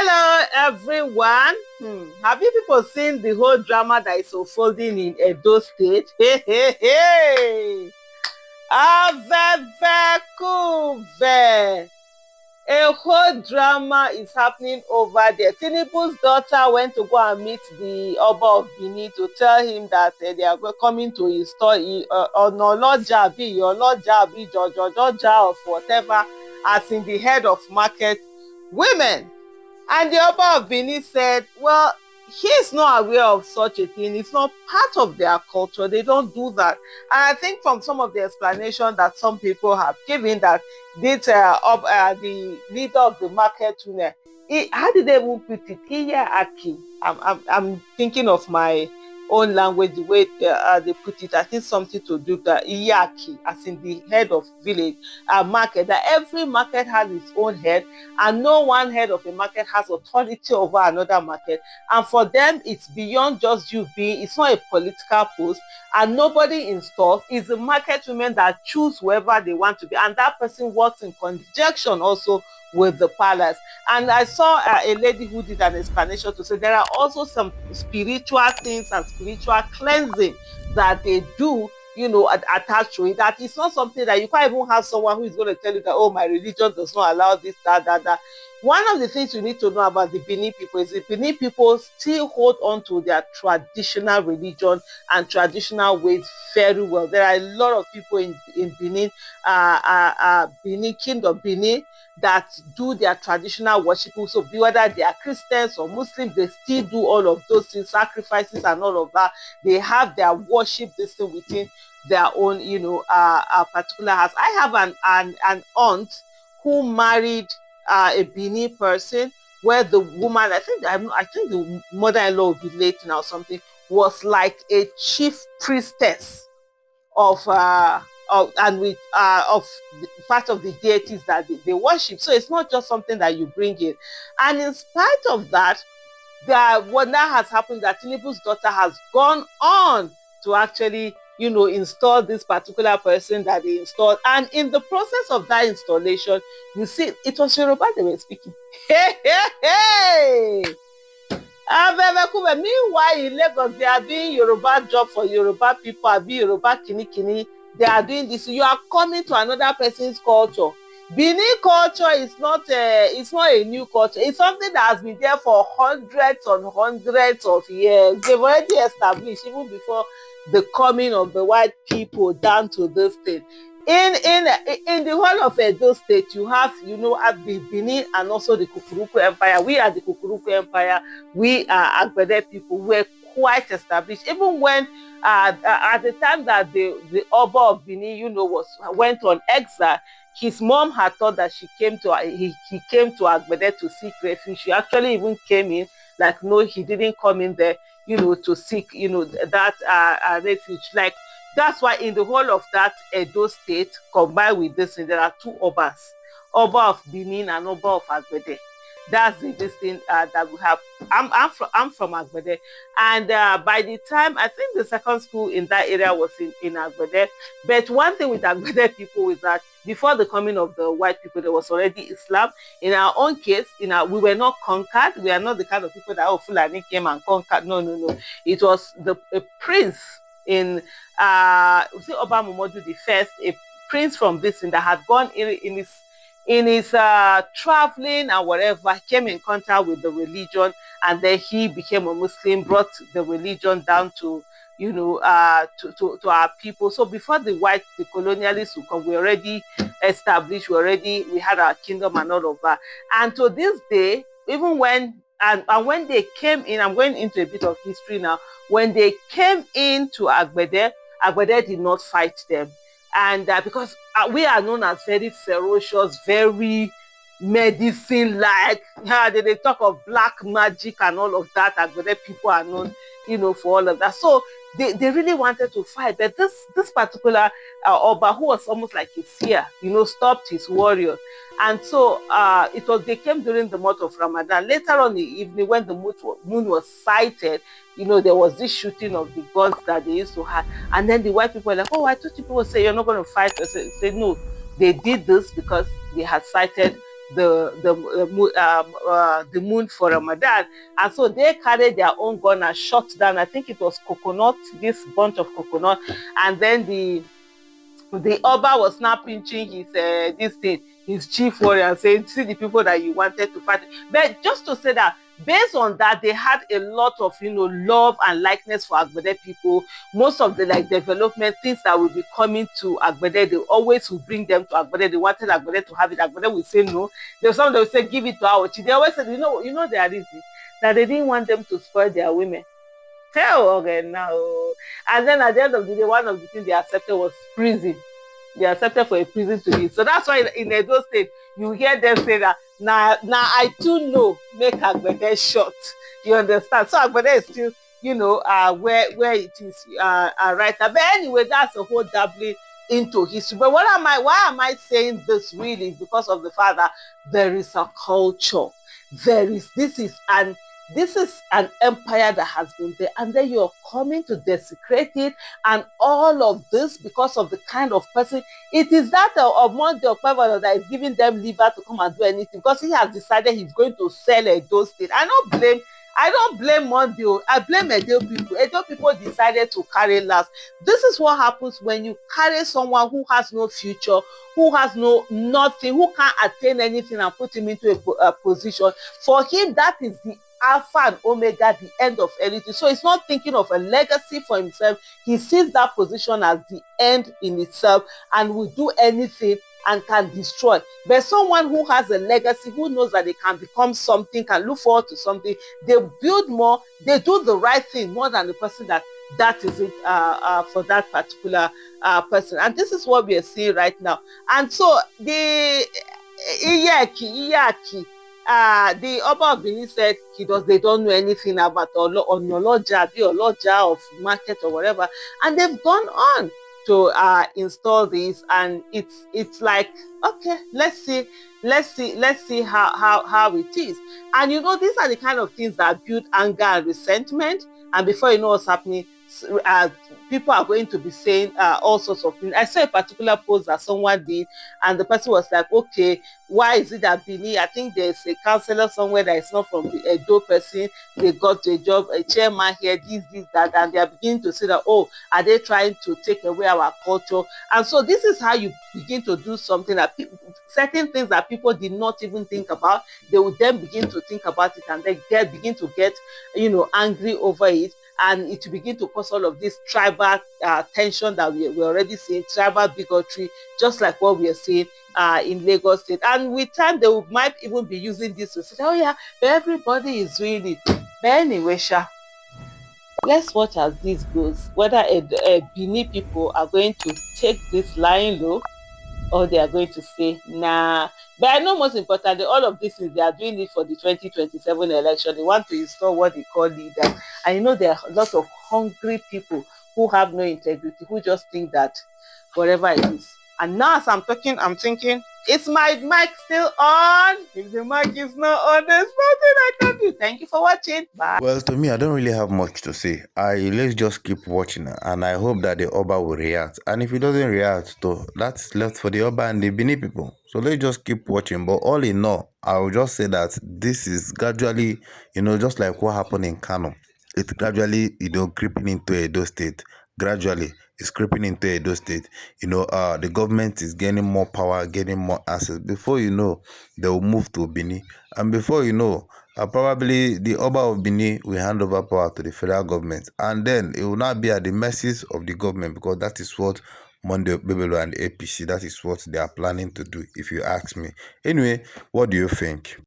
Hello, everyone. Have you people seen the whole drama that is unfolding in Edo State? Hey, hey, hey! Avevekuve. A whole drama is happening over there. Tinubu's daughter went to go and meet the Oba of Benin to tell him that they are coming to install Onoloja bi, Oloja bi, Jojojoja of whatever, as in the head of market women. And the Oba of Benin said, well, he is not aware of such a thing. It's not part of their culture. They don't do that. And I think from some of the explanation that some people have given that this the leader of the market women, how did they even put it? Aki. I'm thinking of my own language, the way they put it. I think something to do with that Iyaki, as in the head of village market. That every market has its own head, and no one head of a market has authority over another market. And for them, it's beyond just you being. It's not a political post, and nobody installs. It's the market women that choose whoever they want to be, and that person works in conjunction also with the palace. And I saw a lady who did an explanation to say there are also some spiritual things and spiritual cleansing that they do, attached to it. That it's not something that you can't even have someone who is going to tell you that, oh, my religion does not allow this, that. One of the things you need to know about the Benin people is the Benin people still hold on to their traditional religion and traditional ways very well. There are a lot of people in Benin, Benin, Kingdom Benin, that do their traditional worship. So whether they are Christians or Muslims, they still do all of those things, sacrifices and all of that. They have their worship this thing within their own, particular house. I have an aunt who married a Benin person, where the woman, I think the mother-in-law will be late now or something, was like a chief priestess of and with of part of the deities that they worship. So it's not just something that you bring in. And in spite of that, what now has happened, that Tinubu's daughter has gone on to actually install this particular person that they installed. And in the process of that installation, you see, it was Yoruba they were speaking. Hey, hey, hey! Meanwhile, in Lagos, they are doing Yoruba job for Yoruba people, abi Yoruba kini. They are doing this. You are coming to another person's culture. Benin culture is it's not a new culture. It's something that has been there for hundreds and hundreds of years. They've already established even before the coming of the white people down to this state. In the whole of Edo State, you have the Benin and also the Kukuruku Empire. We are the Kukuruku Empire. We are Aguda people. We're quite established. Even when at the time that the Oba of Benin, went on exile, his mom had thought that he came to Aguda to seek refuge. She actually even came in, like, no, he didn't come in there, to seek, that refuge. Like, that's why in the whole of that Edo State, combined with this, there are two Obas, Oba of Benin and Oba of Aguda. That's this thing that we have. I'm from Aguda, and by the time, I think the second school in that area was in Aguda. But one thing with Aguda people is that before the coming of the white people, there was already Islam. In our own case, we were not conquered. We are not the kind of people that Fulani came and conquered. No. It was a prince in Oba Momodu the First, a prince from this thing that had gone in his traveling and whatever, came in contact with the religion, and then he became a Muslim, brought the religion down to to our people. So before the colonialists would come, we already established, we had our kingdom and all of that. And to this day, even when and when they came in, I'm going into a bit of history now. When they came into Aguda did not fight them. And because we are known as very ferocious, very medicine-like. They talk of black magic and all of that. Aguda people are known, for all of that. So they really wanted to fight. But this particular Oba, who was almost like a seer, stopped his warriors. And so they came during the month of Ramadan. Later on in the evening, when the moon was sighted, there was this shooting of the guns that they used to have. And then the white people were like, oh, I thought people would say you're not going to fight. I said, no, they did this because they had sighted the moon for Ramadan. And so they carried their own gun and shot down, I think it was coconut, this bunch of coconut. And then the Oba was now pinching his this thing, his chief warrior, and saying, "See the people that you wanted to fight." But just to say that, based on that, they had a lot of love and likeness for Agbede people. Most of the like development things that will be coming to Agbede, they always will bring them to Agbede. They wanted Agbede to have it. Agbede will say no. There's some that will say give it to Aochi. They always said, their reason that they didn't want them to spoil their women. Tell okay now. And then at the end of the day, one of the things they accepted was prison. They accepted for a prison to be. So that's why in Edo State, you hear them say that, now I too know, make Agbede short. You understand? So Agbede is still, where it is right now. But anyway, that's a whole dabbling into history. But why am I saying this really? Because of the fact that there is a culture. This is an empire that has been there, and then you're coming to desecrate it, and all of this because of the kind of person it is. That of Monday Okpebolo that is giving them liver to come and do anything, because he has decided he's going to sell Edo State. I don't blame Monday. I blame Edo people. Edo people decided to carry last. This is what happens when you carry someone who has no future, who has nothing, who can't attain anything, and put him into a position. For him, that is the alpha and omega, the end of everything. So he's not thinking of a legacy for himself. He sees that position as the end in itself and will do anything and can destroy. But someone who has a legacy, who knows that they can become something, can look forward to something, they build more, they do the right thing more than the person that is it for that particular person. And this is what we are seeing right now. And so the the Oba of Benin said they don't know anything about Oloja of market or whatever, and they've gone on to install this, and it's like, okay, let's see how it is. And these are the kind of things that build anger and resentment, and before you know what's happening, uh, people are going to be saying all sorts of things. I saw a particular post that someone did, and the person was like, okay, why is it that Bini, I think there's a counselor somewhere that is not from the Edo person, they got a job, a chairman here, this, that, and they are beginning to say that, oh, are they trying to take away our culture? And so this is how you begin to do something that certain things that people did not even think about, they would then begin to think about it, and then begin to get, angry over it. And it will begin to cause all of this tribal tension that we're already seeing, tribal bigotry, just like what we are seeing in Lagos State. And with time, might even be using this to say, oh yeah, but everybody is doing it. But anyway, let's watch as this goes, whether Bini people are going to take this lying low, or they are going to say, nah. But I know most importantly, all of this is they are doing it for the 2027 election. They want to install what they call leaders. And there are a lot of hungry people who have no integrity, who just think that whatever it is. And now as I'm talking, I'm thinking, is my mic still on? If the mic is not on, there's nothing I can do. Thank you for watching. Bye. Well, to me, I don't really have much to say. Let's just keep watching, and I hope that the Oba will react. And if he doesn't react, though, that's left for the Oba and the Bini people. So let's just keep watching. But all in all, I will just say that this is gradually, just like what happened in Kano. It's gradually, creeping into Edo State. Gradually, it's creeping into Edo State. The government is gaining more power, getting more access. Before you know, they will move to Bini. And before you know, probably the Oba of Benin will hand over power to the federal government, and then it will not be at the mercies of the government, because that is what Monday Bebelo and APC, that is what they are planning to do, if you ask me. Anyway, what do you think?